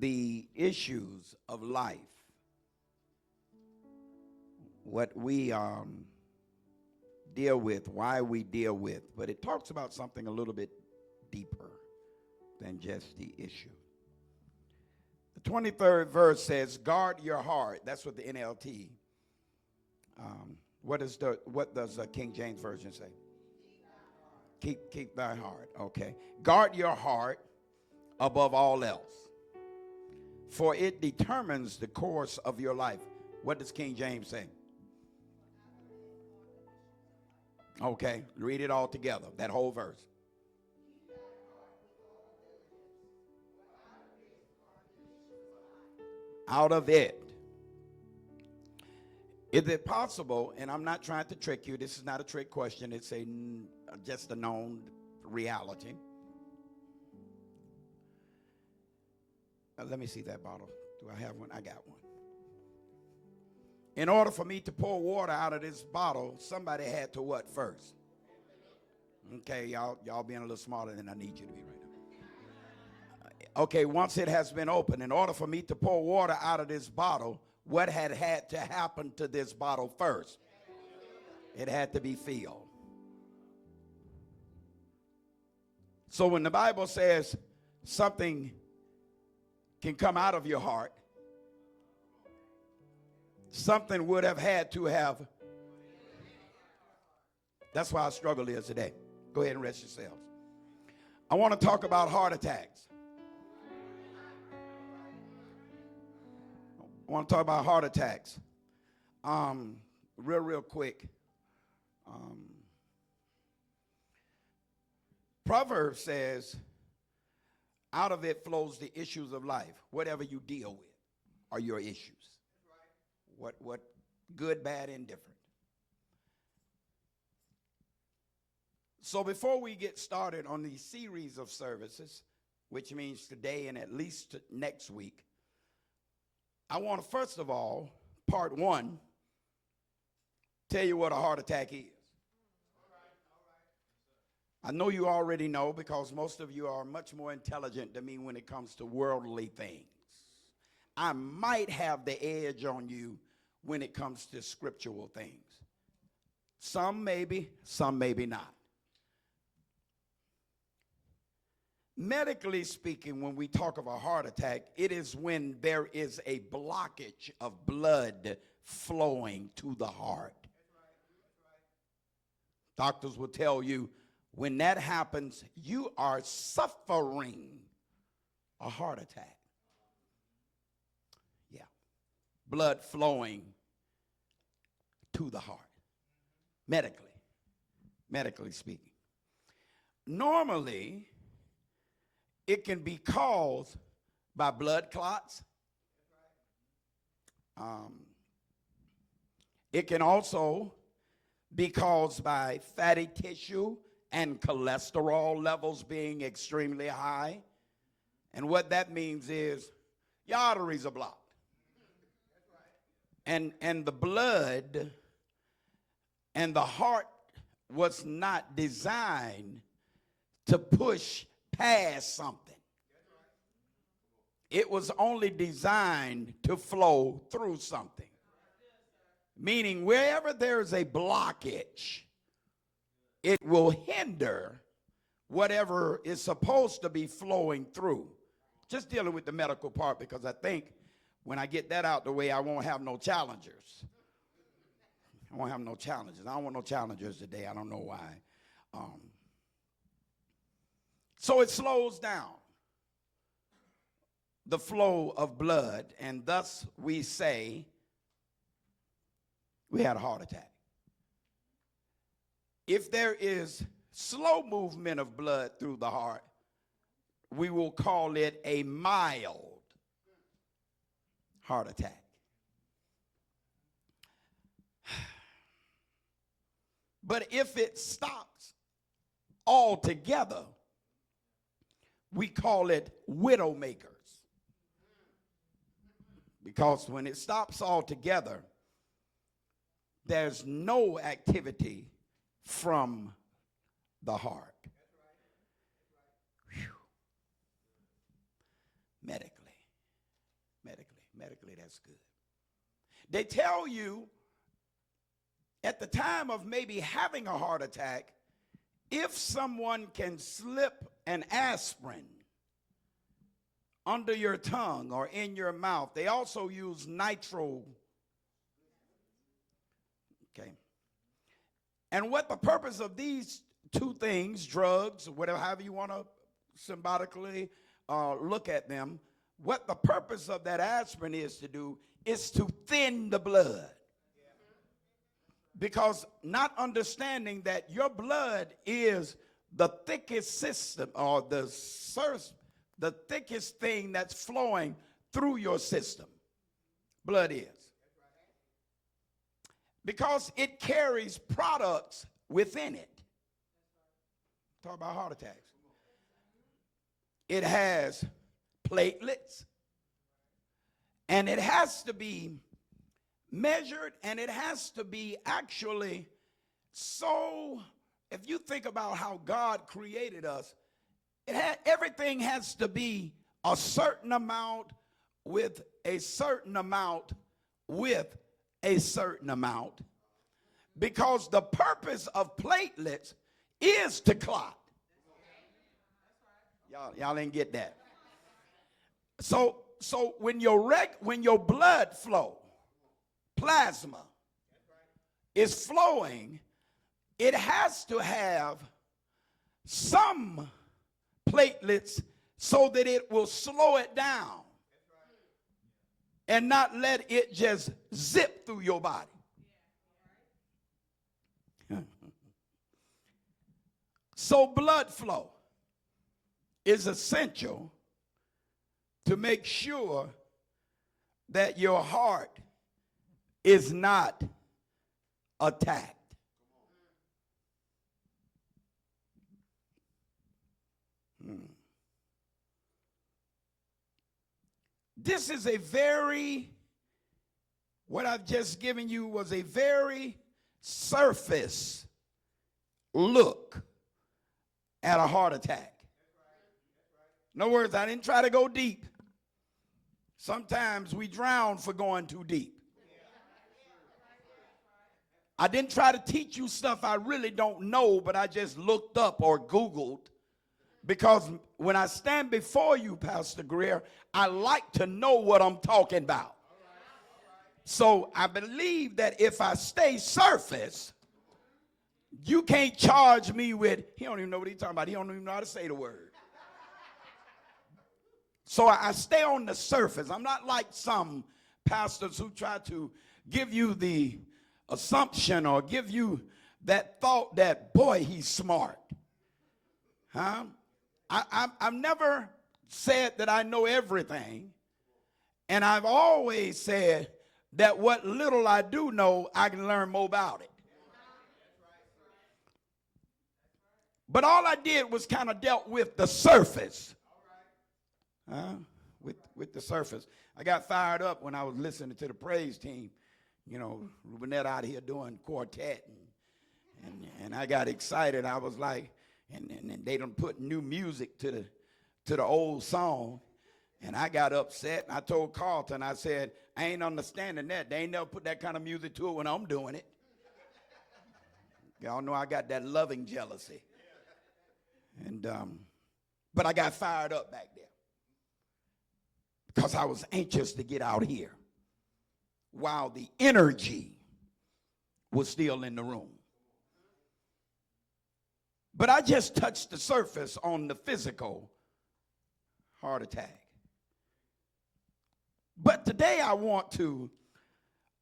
the issues of life, what we deal with, why we deal with, but it talks about something a little bit deeper than just the issue. The 23rd verse says, guard your heart. That's what the NLT. What does the King James Version say? Keep thy heart. Okay. Guard your heart above all else, for it determines the course of your life. What does King James say? Okay, read it all together, that whole verse. Out of it. Is it possible, and I'm not trying to trick you, this is not a trick question, it's just a known reality. Let me see that bottle. Do I have one? I got one. In order for me to pour water out of this bottle, somebody had to what first? Okay, y'all being a little smarter than I need you to be right now. Okay, once it has been opened, in order for me to pour water out of this bottle, what had to happen to this bottle first? It had to be filled. So when the Bible says something can come out of your heart, something would have had to have. That's why our struggle is today. Go ahead and rest yourselves. I want to talk about heart attacks. I want to talk about heart attacks. Real quick. Proverbs says, out of it flows the issues of life. Whatever you deal with are your issues. What good, bad, indifferent. So before we get started on the series of services, which means today and at least next week, I want to first of all, part one, tell you what a heart attack is. I know you already know because most of you are much more intelligent than me when it comes to worldly things. I might have the edge on you when it comes to scriptural things. Some maybe not. Medically speaking, when we talk of a heart attack, it is when there is a blockage of blood flowing to the heart. Doctors will tell you when that happens, you are suffering a heart attack. Yeah. Blood flowing to the heart. Medically speaking. Normally, it can be caused by blood clots. It can also be caused by fatty tissue and cholesterol levels being extremely high. And what that means is your arteries are blocked. And the blood and the heart was not designed to push past something. It was only designed to flow through something. Meaning wherever there's a blockage, it will hinder whatever is supposed to be flowing through. Just dealing with the medical part, because I think when I get that out the way, I won't have no challengers. I won't have no challenges. I don't want no challengers today. I don't know why. So it slows down the flow of blood, and thus we say we had a heart attack. If there is slow movement of blood through the heart, we will call it a mild heart attack. But if it stops altogether, we call it widowmakers. Because when it stops altogether, there's no activity from the heart. Whew. Medically. That's good. They tell you at the time of maybe having a heart attack, if someone can slip an aspirin under your tongue or in your mouth, they also use nitro. Okay. And what the purpose of these two things, drugs, whatever, however you want to symbolically look at them, what the purpose of that aspirin is to do is to thin the blood. Because not understanding that your blood is the thickest system, or the thickest thing that's flowing through your system. Blood is. Because it carries products within it. Talk about heart attacks. It has platelets, and it has to be measured, and it has to be actually so, if you think about how God created us, everything has to be a certain amount with a certain amount with a certain amount, because the purpose of platelets is to clot. Y'all didn't get that. So when your blood flow, plasma is flowing, it has to have some platelets so that it will slow it down and not let it just zip through your body. So blood flow is essential to make sure that your heart is not attacked. This is what I've just given you was a very surface look at a heart attack. In other words, I didn't try to go deep. Sometimes we drown for going too deep. I didn't try to teach you stuff I really don't know, but I just looked up or Googled. Because when I stand before you, Pastor Greer, I like to know what I'm talking about. So I believe that if I stay surface, you can't charge me with, he don't even know what he's talking about. He don't even know how to say the word. So I stay on the surface. I'm not like some pastors who try to give you the assumption or give you that thought that, boy, he's smart. Huh? I've never said that I know everything, and I've always said that what little I do know, I can learn more about it. But all I did was kind of dealt with the surface. With the surface. I got fired up when I was listening to the praise team. You know, Rubenette out here doing quartet, and I got excited. I was like, and they done put new music to the old song, and I got upset. And I told Carlton, I said, I ain't understanding that. They ain't never put that kind of music to it when I'm doing it. Y'all know I got that loving jealousy. And but I got fired up back there because I was anxious to get out here while the energy was still in the room. But I just touched the surface on the physical heart attack. But today I want to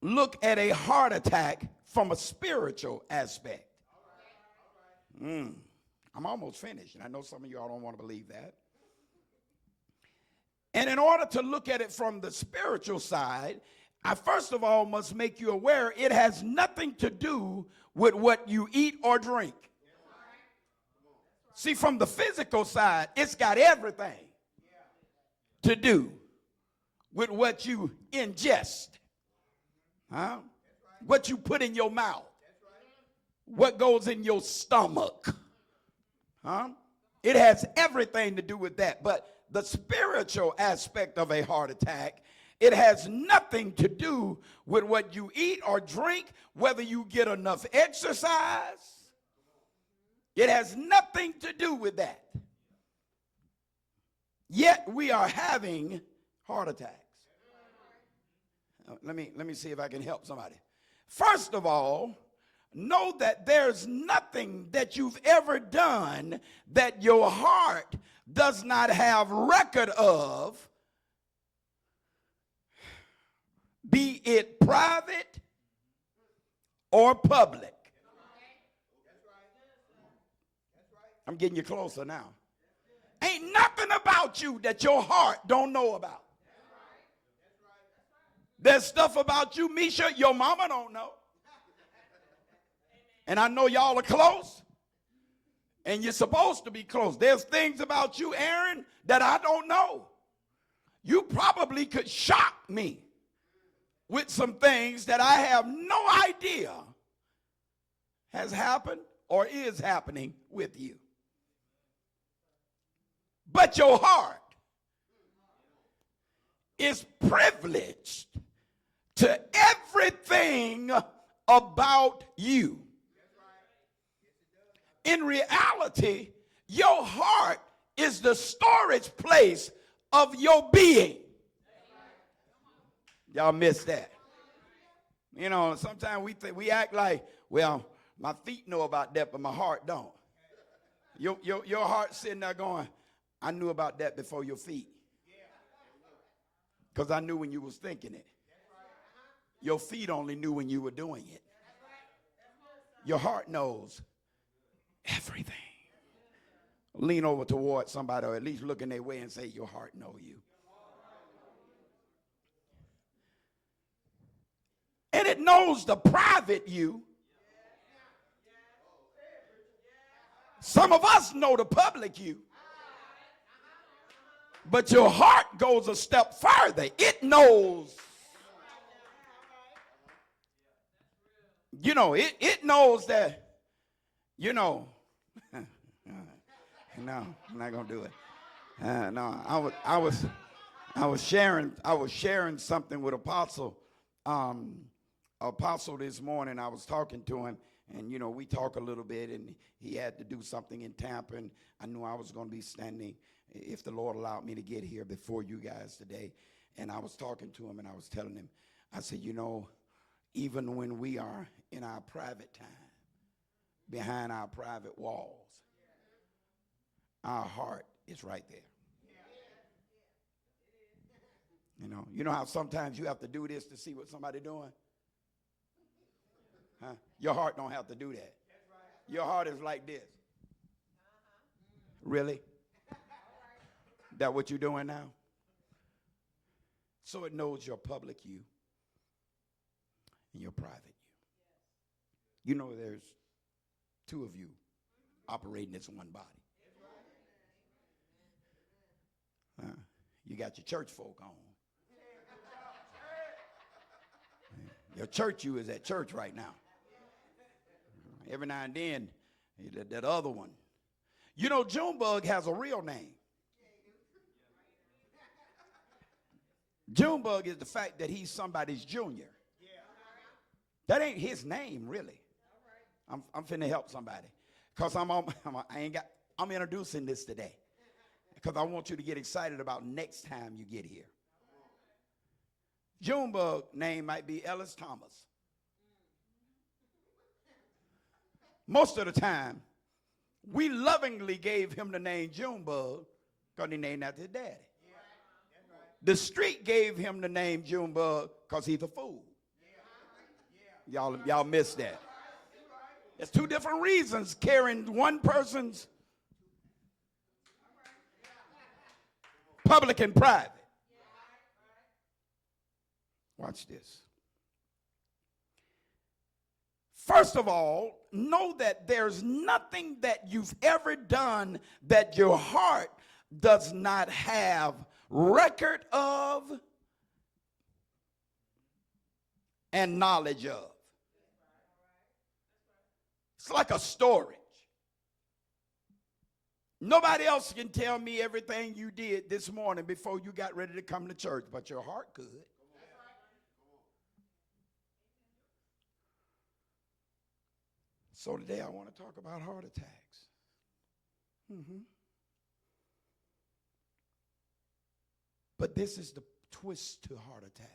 look at a heart attack from a spiritual aspect. I'm almost finished, and I know some of y'all don't want to believe that. And in order to look at it from the spiritual side, I first of all must make you aware it has nothing to do with what you eat or drink. See, from the physical side, it's got everything to do with what you ingest, what you put in your mouth, what goes in your stomach. It has everything to do with that. But the spiritual aspect of a heart attack It has nothing to do with what you eat or drink, whether you get enough exercise. It has nothing to do with that. Yet we are having heart attacks. Let me see if I can help somebody. First of all, know that there's nothing that you've ever done that your heart does not have record of, be it private or public. I'm getting you closer now. Ain't nothing about you that your heart don't know about. There's stuff about you, Misha, your mama don't know. And I know y'all are close, and you're supposed to be close. There's things about you, Aaron, that I don't know. You probably could shock me with some things that I have no idea has happened or is happening with you. But your heart is privileged to everything about you. In reality, your heart is the storage place of your being. Y'all missed that. You know, sometimes we act like, well, my feet know about that, but my heart don't. Your heart sitting there going, I knew about that before your feet. Because I knew when you was thinking it. Your feet only knew when you were doing it. Your heart knows everything. Lean over toward somebody, or at least look in their way and say, your heart know you. And it knows the private you. Some of us know the public you. But your heart goes a step further. It knows. You know, it knows that, you know. No, I'm not gonna do it. No, I was sharing something with Apostle this morning. I was talking to him, and you know, we talk a little bit, and he had to do something in Tampa, and I knew I was going to be standing, if the Lord allowed me to get here before you guys today. And I was talking to him, and I was telling him, I said, you know, even when we are in our private time, behind our private walls, our heart is right there. You know how sometimes you have to do this to see what somebody doing? Huh? Your heart don't have to do that. Your heart is like this. Really? That what you're doing now? So it knows your public you and your private you. You know there's two of you operating as one body. You got your church folk on. Your church you is at church right now. Every now and then, that other one. You know, Junebug has a real name. Junebug is the fact that he's somebody's junior. That ain't his name, really. I'm finna help somebody. Because I'm introducing this today. Because I want you to get excited about next time you get here. Junebug name might be Ellis Thomas. Most of the time, we lovingly gave him the name Junebug because he named after his daddy. The street gave him the name Junebug because he's a fool. Y'all missed that. There's two different reasons carrying one person's public and private. Watch this. First of all, know that there's nothing that you've ever done that your heart does not have record of and knowledge of. It's like a storage. Nobody else can tell me everything you did this morning before you got ready to come to church, but your heart could. So today I want to talk about heart attacks. But this is the twist to heart attacks.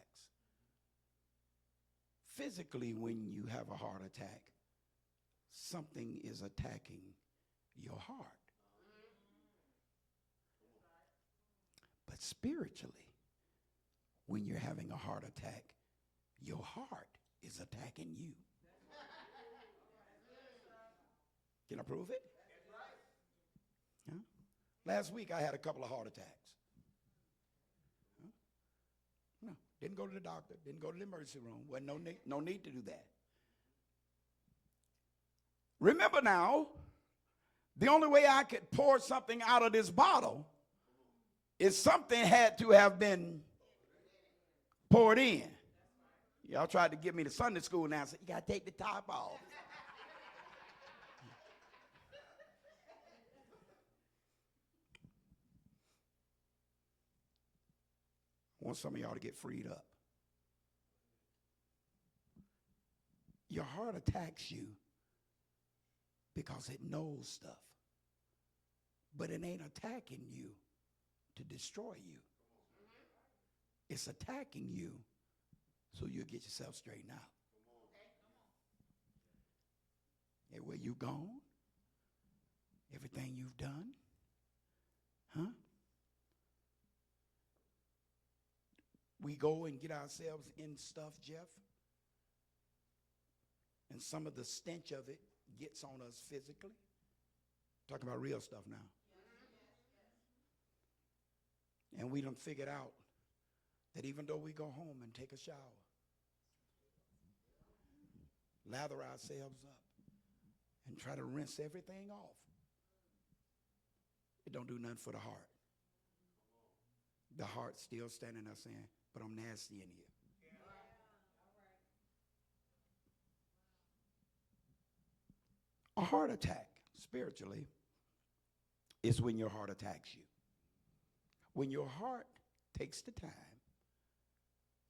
Physically, when you have a heart attack, something is attacking your heart. But spiritually, when you're having a heart attack, your heart is attacking you. Can I prove it? Huh? Last week I had a couple of heart attacks. No, didn't go to the doctor, didn't go to the emergency room. Wasn't no need to do that. Remember now, the only way I could pour something out of this bottle is something had to have been poured in. Y'all tried to give me the Sunday school now. Said, you got to take the top off. I want some of y'all to get freed up. Your heart attacks you because it knows stuff. But it ain't attacking you to destroy you. It's attacking you so you'll get yourself straightened out. Hey, where you gone? Everything you've done? Huh? We go and get ourselves in stuff, Jeff, and some of the stench of it gets on us physically. Talking about real stuff now. And we done figured out that even though we go home and take a shower, lather ourselves up, and try to rinse everything off, it don't do nothing for the heart. The heart's still standing there saying, but I'm nasty in here. A heart attack, spiritually, is when your heart attacks you. When your heart takes the time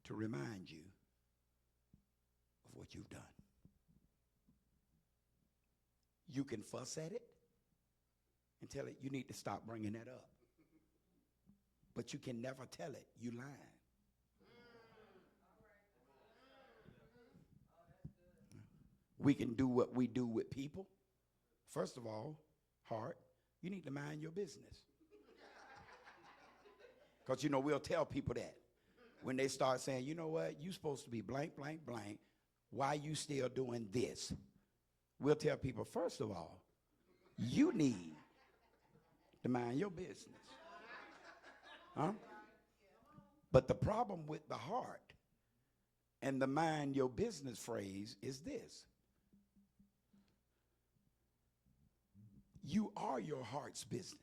to remind you of what you've done. You can fuss at it and tell it you need to stop bringing that up. But you can never tell it you lying. We can do what we do with people. First of all, heart, you need to mind your business. Because, we'll tell people that. When they start saying, you know what, you're supposed to be blank, blank, blank. Why you still doing this? We'll tell people, first of all, you need to mind your business. Huh? But the problem with the heart and the mind your business phrase is this. You are your heart's business.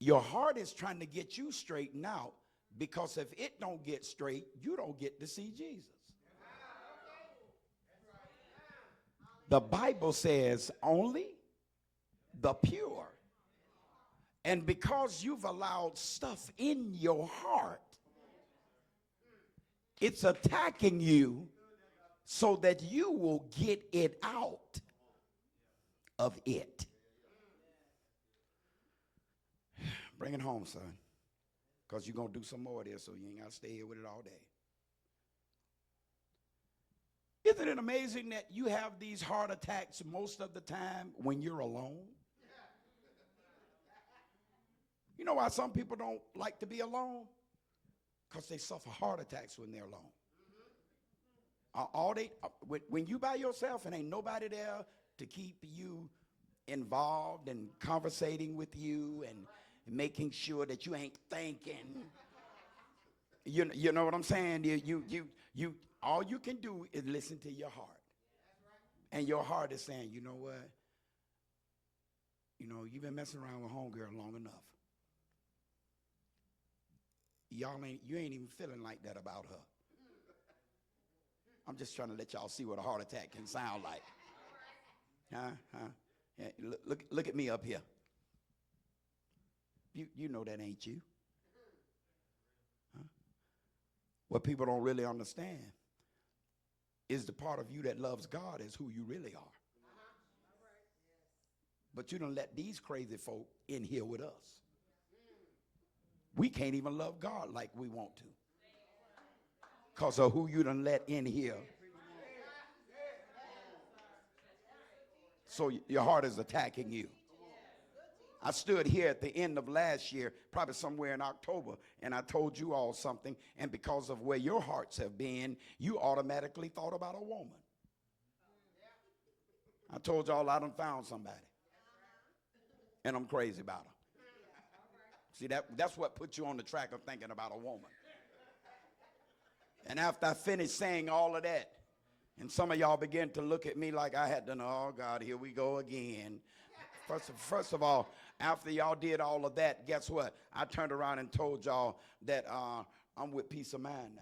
Your heart is trying to get you straightened out because if it don't get straight, you don't get to see Jesus. The Bible says only the pure. And because you've allowed stuff in your heart, it's attacking you so that you will get it out of it. Bring it home, son, because you're going to do some more of this, so you ain't got to stay here with it all day. Isn't it amazing that you have these heart attacks most of the time when you're alone? You know why some people don't like to be alone? Because they suffer heart attacks when they're alone. When you by yourself and ain't nobody there to keep you involved and conversating with you and making sure that you ain't thinking, you know what I'm saying? You all you can do is listen to your heart, and your heart is saying, you know what? You've been messing around with homegirl long enough. You ain't even feeling like that about her. I'm just trying to let y'all see what a heart attack can sound like. Look at me up here. You know that ain't you. Huh? What people don't really understand is the part of you that loves God is who you really are. But you don't let these crazy folk in here with us. We can't even love God like we want to because of who you done let in here. So your heart is attacking you. I stood here at the end of last year, probably somewhere in October, and I told you all something, and because of where your hearts have been, you automatically thought about a woman. I told y'all I done found somebody, and I'm crazy about her. See, that's what put you on the track of thinking about a woman. And after I finished saying all of that, and some of y'all began to look at me like I had done, oh, God, here we go again. First of all, after y'all did all of that, guess what? I turned around and told y'all that I'm with peace of mind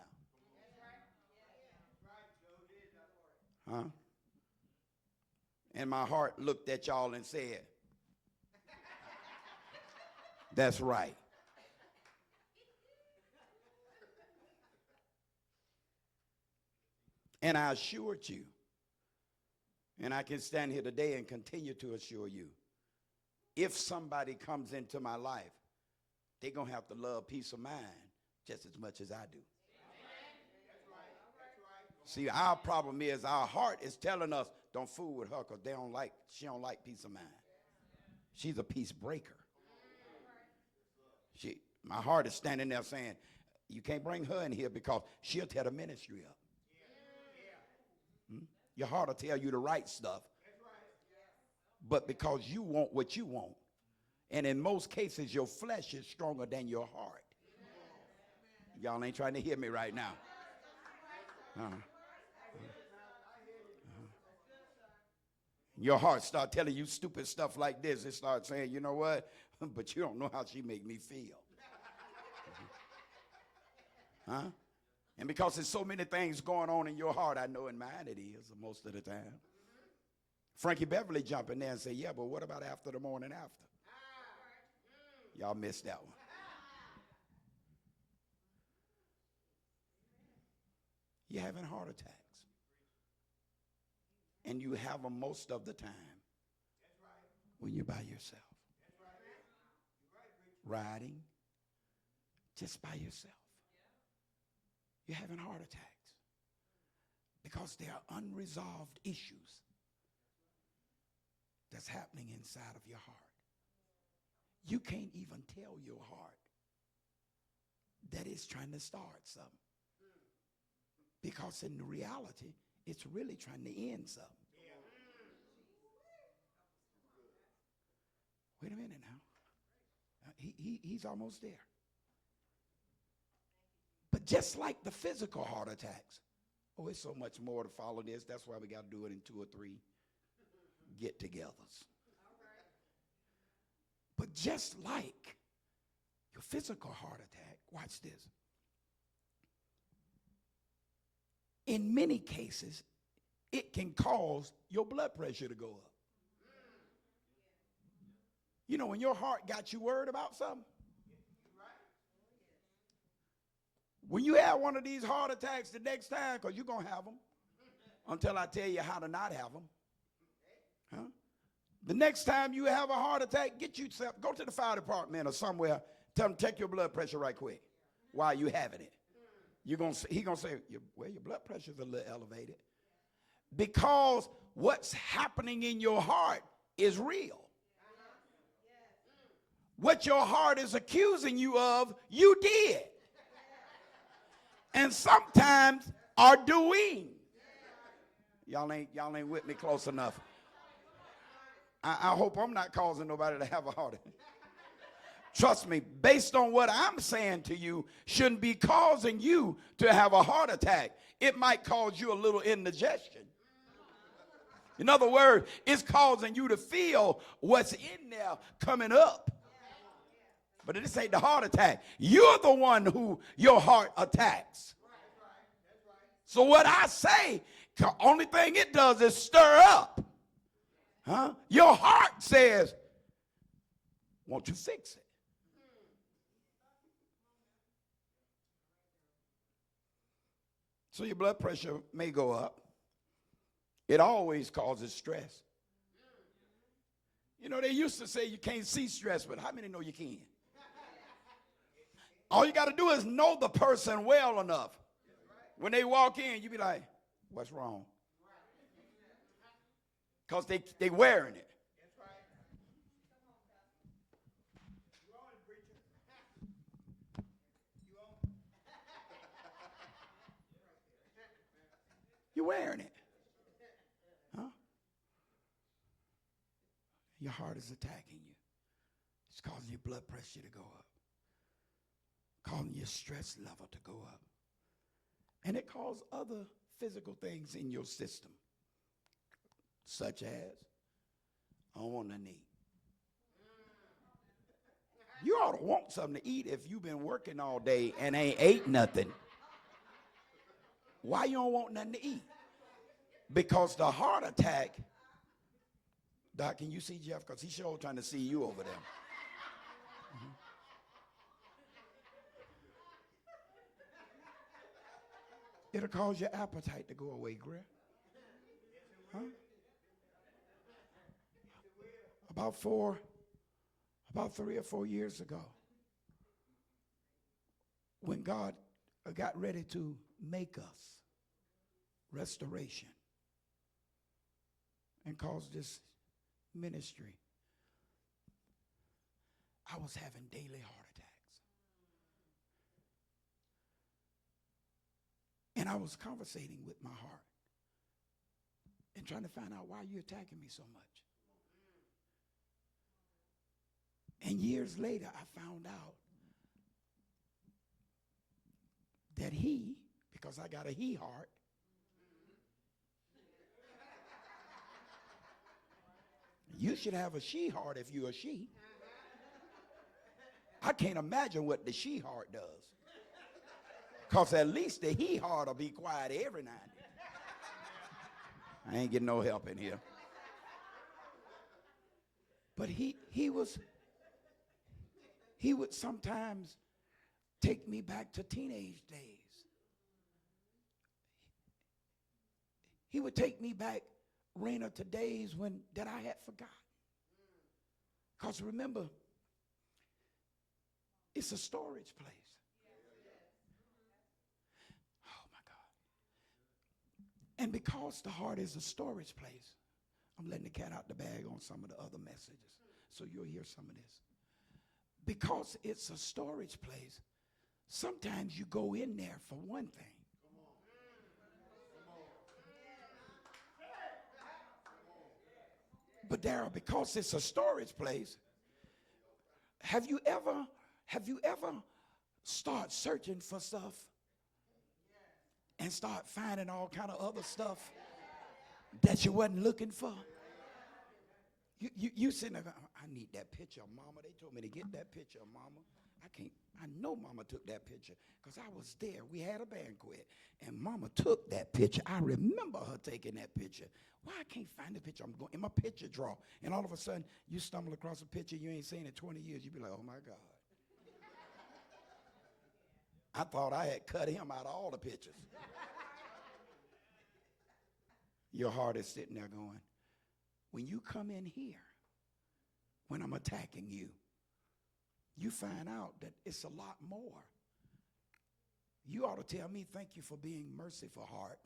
now. Huh? And my heart looked at y'all and said, that's right. And I assured you, and I can stand here today and continue to assure you, if somebody comes into my life, they're going to have to love peace of mind just as much as I do. See, our problem is our heart is telling us, don't fool with her because she don't like peace of mind. She's a peace breaker. My heart is standing there saying, you can't bring her in here because she'll tear the ministry up. Your heart will tell you the right stuff. But because you want what you want, and in most cases your flesh is stronger than your heart. Y'all ain't trying to hear me right now. Your heart start telling you stupid stuff like this. It starts saying, you know what? But you don't know how she make me feel. Huh? And because there's so many things going on in your heart, I know in mine it is most of the time. Frankie Beverly jump in there and say, yeah, but what about after the morning after? Y'all missed that one. You're having heart attacks. And you have them most of the time when you're by yourself. Riding just by yourself. You're having heart attacks because there are unresolved issues that's happening inside of your heart. You can't even tell your heart that it's trying to start something because in reality, it's really trying to end something. Wait a minute now. He's almost there. But just like the physical heart attacks, oh, it's so much more to follow this. That's why we got to do it in 2 or 3 get-togethers. But just like your physical heart attack, watch this. In many cases, it can cause your blood pressure to go up. You know, when your heart got you worried about something, when you have one of these heart attacks the next time, because you're going to have them until I tell you how to not have them. Huh? The next time you have a heart attack, get yourself, go to the fire department or somewhere, tell them check your blood pressure right quick while you having it. He's going to say, well, your blood pressure is a little elevated. Because what's happening in your heart is real. What your heart is accusing you of, you did. And sometimes are doing. Y'all ain't with me close enough. I hope I'm not causing nobody to have a heart attack. Trust me, based on what I'm saying to you, shouldn't be causing you to have a heart attack. It might cause you a little indigestion. In other words, it's causing you to feel what's in there coming up. But this ain't the heart attack. You're the one who your heart attacks. So what I say, the only thing it does is stir up. Huh? Your heart says, won't you fix it? So your blood pressure may go up. It always causes stress. You know, they used to say you can't see stress, but how many know you can? All you got to do is know the person well enough. When they walk in, you be like, what's wrong? Because they wearing it. You're wearing it. Huh? Your heart is attacking you. It's causing your blood pressure to go up. Causing your stress level to go up. And it causes other physical things in your system. Such as, I don't want nothing to eat. You ought to want something to eat if you've been working all day and ain't ate nothing. Why you don't want nothing to eat? Because the heart attack, Doc, can you see Jeff? Because he's sure trying to see you over there. Mm-hmm. It'll cause your appetite to go away, Griff. Huh? About 3 or 4 years ago, when God got ready to make us restoration and cause this ministry, I was having daily heart attacks. And I was conversating with my heart and trying to find out why you're attacking me so much. And years later, I found out that because I got a he heart, you should have a she heart if you're a she. I can't imagine what the she heart does. Because at least the he heart will be quiet every now and then. I ain't getting no help in here. But he would sometimes take me back to teenage days. He would take me back, Raina, to days that I had forgotten. Because remember, it's a storage place. Oh my God. And because the heart is a storage place, I'm letting the cat out the bag on some of the other messages, so you'll hear some of this. Because it's a storage place, sometimes you go in there for one thing. But because it's a storage place, have you ever start searching for stuff and start finding all kind of other stuff that you wasn't looking for? You sitting there, I need that picture of Mama. They told me to get that picture of Mama. I know Mama took that picture because I was there. We had a banquet, and Mama took that picture. I remember her taking that picture. Why I can't find the picture? I'm going in my picture drawer, and all of a sudden, you stumble across a picture you ain't seen in 20 years. You be like, oh, my God. I thought I had cut him out of all the pictures. Your heart is sitting there going, when you come in here, when I'm attacking you, you find out that it's a lot more. You ought to tell me, thank you for being merciful, heart.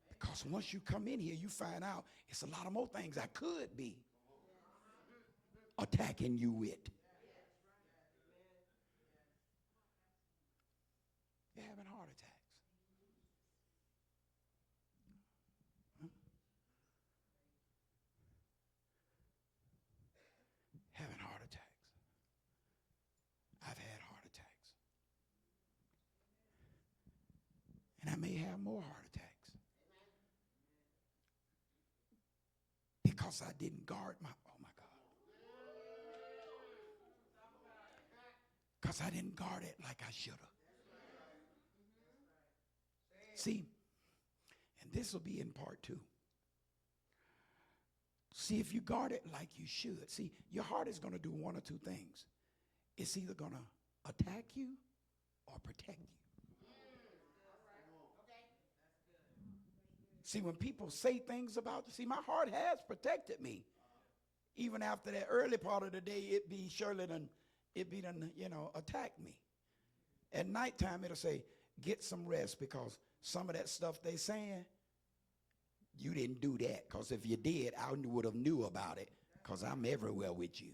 Because once you come in here, you find out it's a lot of more things I could be attacking you with. You're having heart attacks. Huh? Having heart attacks. I've had heart attacks. And I may have more heart attacks. Because I didn't guard oh my God. Because I didn't guard it like I should have. See, and this will be in part 2. See if you guard it like you should. See, your heart is going to do one or two things. It's either going to attack you or protect you. See, when people say things about you, see, my heart has protected me. Even after that early part of the day, it be attack me. At nighttime, it'll say, get some rest, because some of that stuff they saying, you didn't do that. Because if you did, I would have knew about it, because I'm everywhere with you.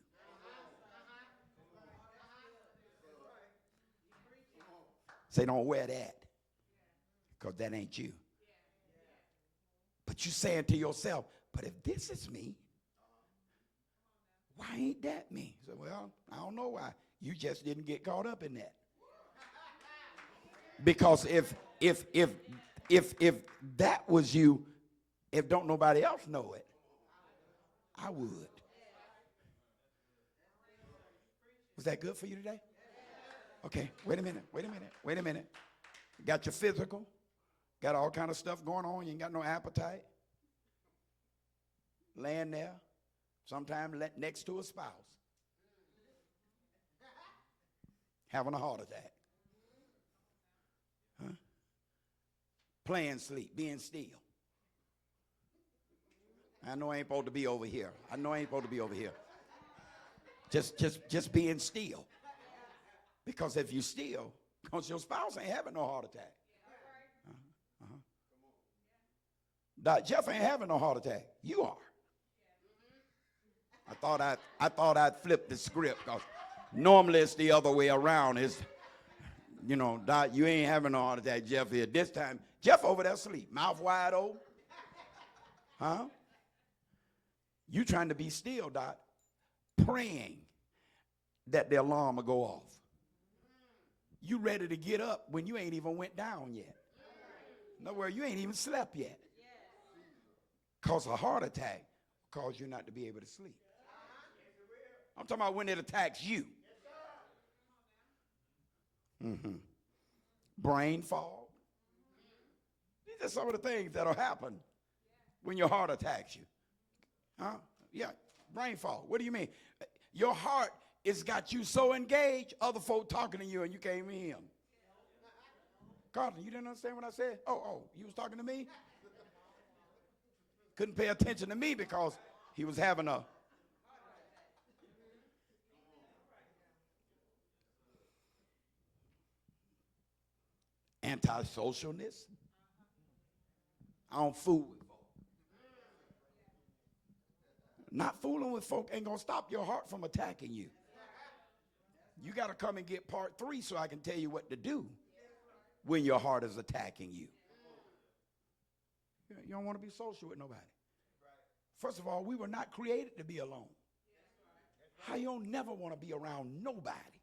Say, don't wear that, because that ain't you. But you saying to yourself, but if this is me, why ain't that me? So, well, I don't know why. You just didn't get caught up in that. Because if that was you, if don't nobody else know it, I would. Was that good for you today? Okay, wait a minute. Got your physical, got all kind of stuff going on. You ain't got no appetite. Laying there, sometimes next to a spouse, having a heart attack. Huh? Playing sleep, being still. I know I ain't supposed to be over here. Just being still. Because if you still, because your spouse ain't having no heart attack. Doc Jeff ain't having no heart attack. You are. I thought I'd flip the script, because normally it's the other way around. It's, Doc, you ain't having no heart attack, Jeff here. This time, Jeff over there asleep, mouth wide open. Huh? You trying to be still, Doc, praying that the alarm will go off. You ready to get up when you ain't even went down yet. In other words, you ain't even slept yet. Cause a heart attack cause you not to be able to sleep. I'm talking about when it attacks you. Brain fog. These are some of the things that'll happen when your heart attacks you. Huh? Yeah, brain fog. What do you mean? Your heart has got you so engaged, other folk talking to you and you can't even hear them. Carlton, you didn't understand what I said? Oh, you was talking to me? Couldn't pay attention to me because he was having a antisocialness. I don't fool with folk. Not fooling with folk ain't gonna stop your heart from attacking you. You got to come and get part 3 so I can tell you what to do when your heart is attacking you. You don't want to be social with nobody. First of all, we were not created to be alone. How you don't never want to be around nobody?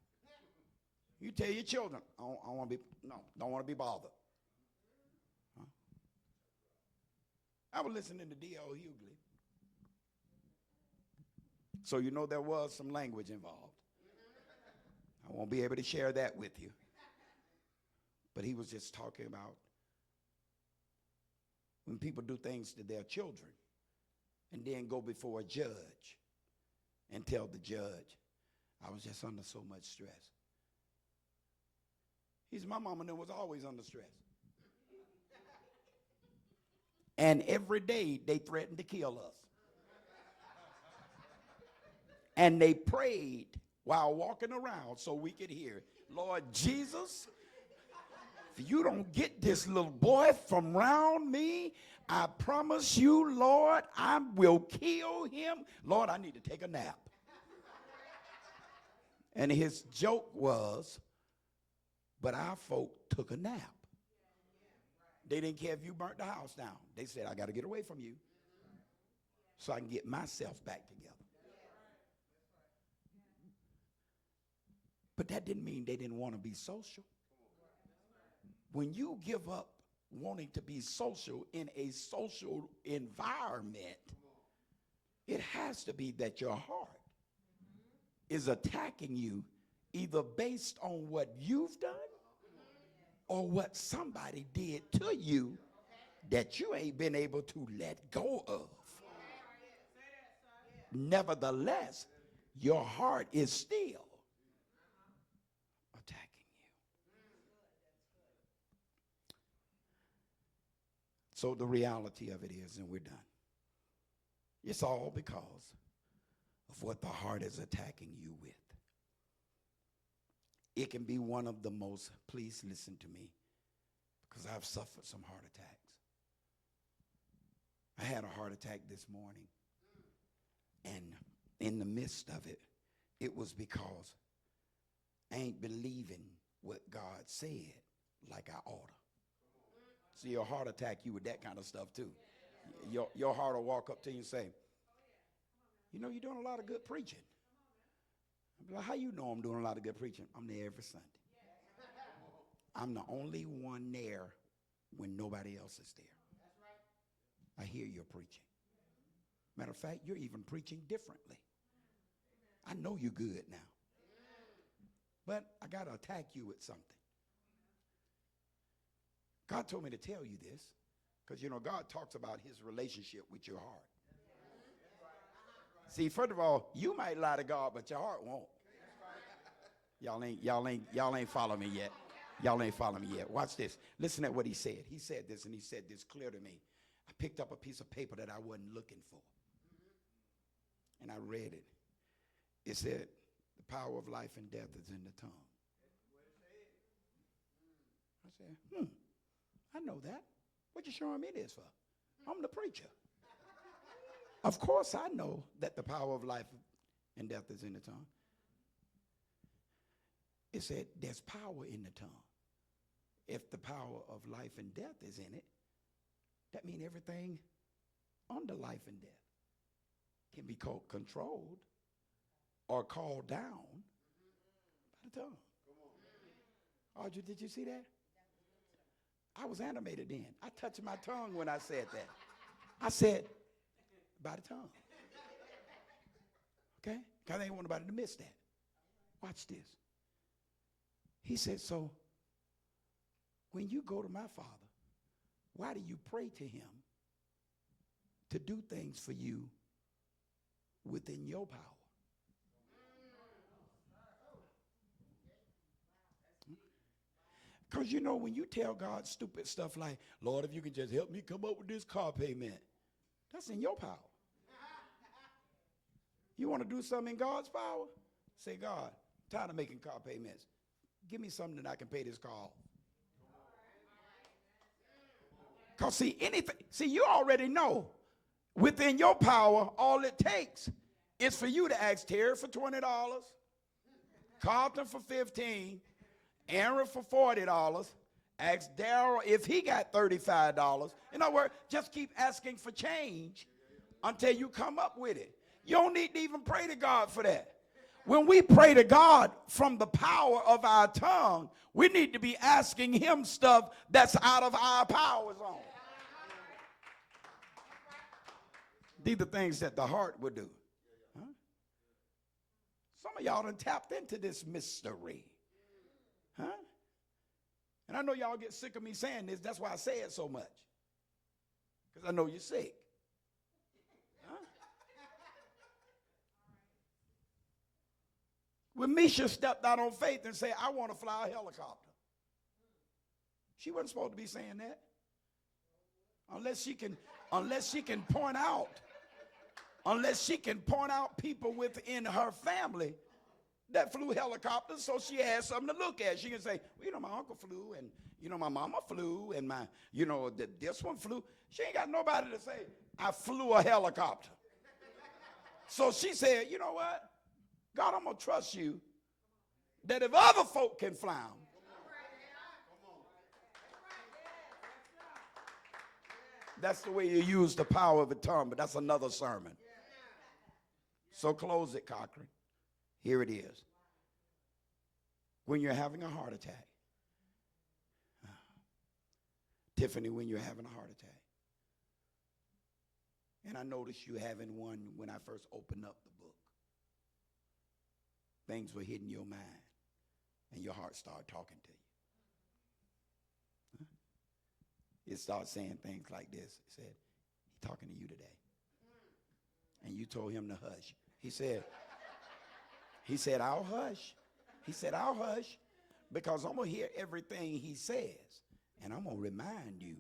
You tell your children, don't want to be bothered. Huh? I was listening to D.L. Hughley. So you know there was some language involved. I won't be able to share that with you. But he was just talking about when people do things to their children and then go before a judge and tell the judge, I was just under so much stress. He said, my mama was always under stress. And every day they threatened to kill us. And they prayed while walking around so we could hear, Lord Jesus, if you don't get this little boy from around me, I promise you, Lord, I will kill him. Lord, I need to take a nap. And his joke was, but our folk took a nap. They didn't care if you burnt the house down. They said, I got to get away from you so I can get myself back together. But that didn't mean they didn't want to be social. When you give up wanting to be social in a social environment, it has to be that your heart is attacking you either based on what you've done or what somebody did to you that you ain't been able to let go of. nevertheless, your heart is still attacking you. So the reality of it is, and we're done, it's all because of what the heart is attacking you with. It can be one of the most, please listen to me, because I've suffered some heart attacks. I had a heart attack this morning, and in the midst of it, it was because I ain't believing what God said like I ought to. See, your heart attack you with that kind of stuff too. Your heart will walk up to you and say, you know, you're doing a lot of good preaching. I'll be like, how you know I'm doing a lot of good preaching? I'm there every Sunday. I'm the only one there when nobody else is there. I hear you're preaching. Matter of fact, you're even preaching differently. I know you're good now. But I got to attack you with something. God told me to tell you this because, you know, God talks about his relationship with your heart. See, first of all, you might lie to God, but your heart won't. Y'all ain't following me yet. Y'all ain't following me yet. Watch this. Listen at what he said. He said this, and he said this clear to me. I picked up a piece of paper that I wasn't looking for, and I read it. It said, the power of life and death is in the tongue. I said, I know that. What you showing me this for? I'm the preacher. Of course I know that the power of life and death is in the tongue. It said there's power in the tongue. If the power of life and death is in it, that means everything under life and death can be controlled or called down by the tongue. Audrey, did you see that? I was animated then. I touched my tongue when I said that. I said, by the tongue. Okay? Because I ain't want nobody to miss that. Watch this. He said, so when you go to my Father, why do you pray to him to do things for you within your power? Because, you know, when you tell God stupid stuff like, Lord, if you can just help me come up with this car payment, that's in your power. You want to do something in God's power? Say, God, I'm tired of making car payments. Give me something that I can pay this car off. Because see, you already know within your power, all it takes is for you to ask Terry for $20, Carlton for $15, Aaron for $40, ask Darrell if he got $35. In other words, just keep asking for change until you come up with it. You don't need to even pray to God for that. When we pray to God from the power of our tongue, we need to be asking him stuff that's out of our power zone. These are things that the heart would do. Huh? Some of y'all done tapped into this mystery. Huh? And I know y'all get sick of me saying this. That's why I say it so much. Because I know you're sick. Huh? When Misha stepped out on faith and said, I want to fly a helicopter, she wasn't supposed to be saying that. Unless she can point out people within her family that flew helicopters, so she had something to look at. She can say, well, you know, my uncle flew, and, you know, my mama flew, and my, you know, this one flew. She ain't got nobody to say, I flew a helicopter. So she said, you know what? God, I'm going to trust you that if other folk can fly them, that's the way you use the power of the tongue, but that's another sermon. So close it, Cochran. Here it is. When you're having a heart attack. Tiffany, when you're having a heart attack. And I noticed you having one when I first opened up the book. Things were hitting your mind, and your heart started talking to you. It started saying things like this. It said, he's talking to you today. And you told him to hush. He said, I'll hush. He said, I'll hush because I'm going to hear everything he says. And I'm going to remind you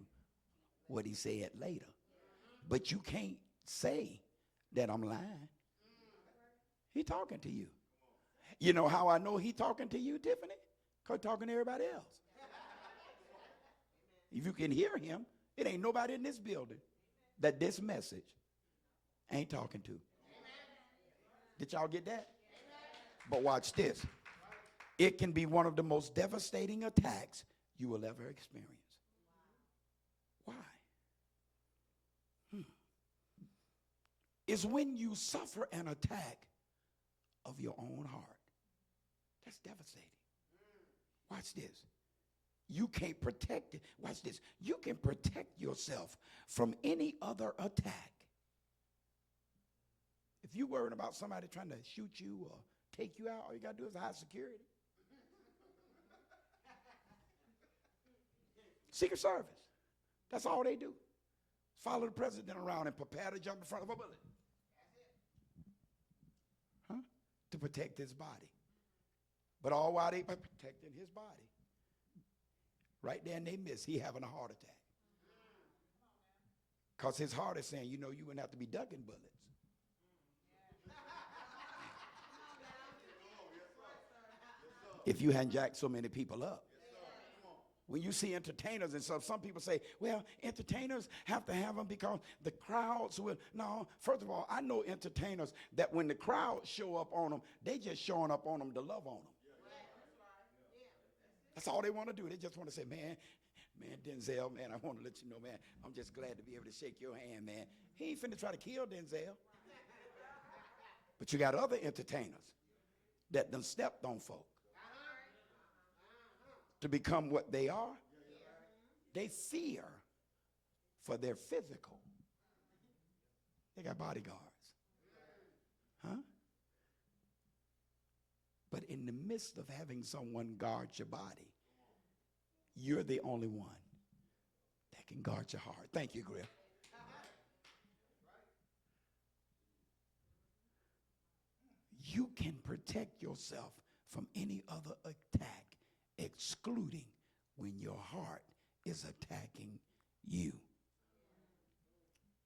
what he said later. But you can't say that I'm lying. He talking to you. You know how I know he talking to you, Tiffany? Because talking to everybody else. If you can hear him, it ain't nobody in this building that this message ain't talking to. Did y'all get that? But watch this. It can be one of the most devastating attacks you will ever experience. Why? It's when you suffer an attack of your own heart. That's devastating. Watch this. You can't protect it. Watch this. You can protect yourself from any other attack. If you're worried about somebody trying to shoot you or take you out, all you got to do is high security. Secret Service. That's all they do. Follow the president around and prepare to jump in front of a bullet. Huh? To protect his body. But all while they protecting his body. Right there and they miss. He having a heart attack. Because his heart is saying, you know, you wouldn't have to be ducking bullets. If you hadn't jacked so many people up. When you see entertainers and stuff, some people say, well, entertainers have to have them because the crowds will. No, first of all, I know entertainers that when the crowds show up on them, they just showing up on them to love on them. That's all they want to do. They just want to say, man, Denzel, man, I want to let you know, man, I'm just glad to be able to shake your hand, man. He ain't finna try to kill Denzel. But you got other entertainers that done stepped on folk to become what they are. They fear for their physical. They got bodyguards. Huh? But in the midst of having someone guard your body, you're the only one that can guard your heart. Thank you, Griff. You can protect yourself from any other attack, excluding when your heart is attacking you.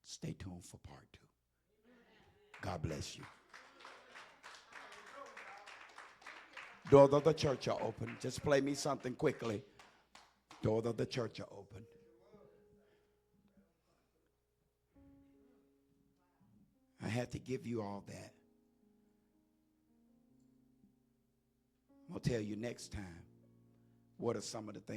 Stay tuned for part 2. God bless you. Doors of the church are open. Just play me something quickly. Doors of the church are open. I had to give you all that. I'm going to tell you next time what are some of the things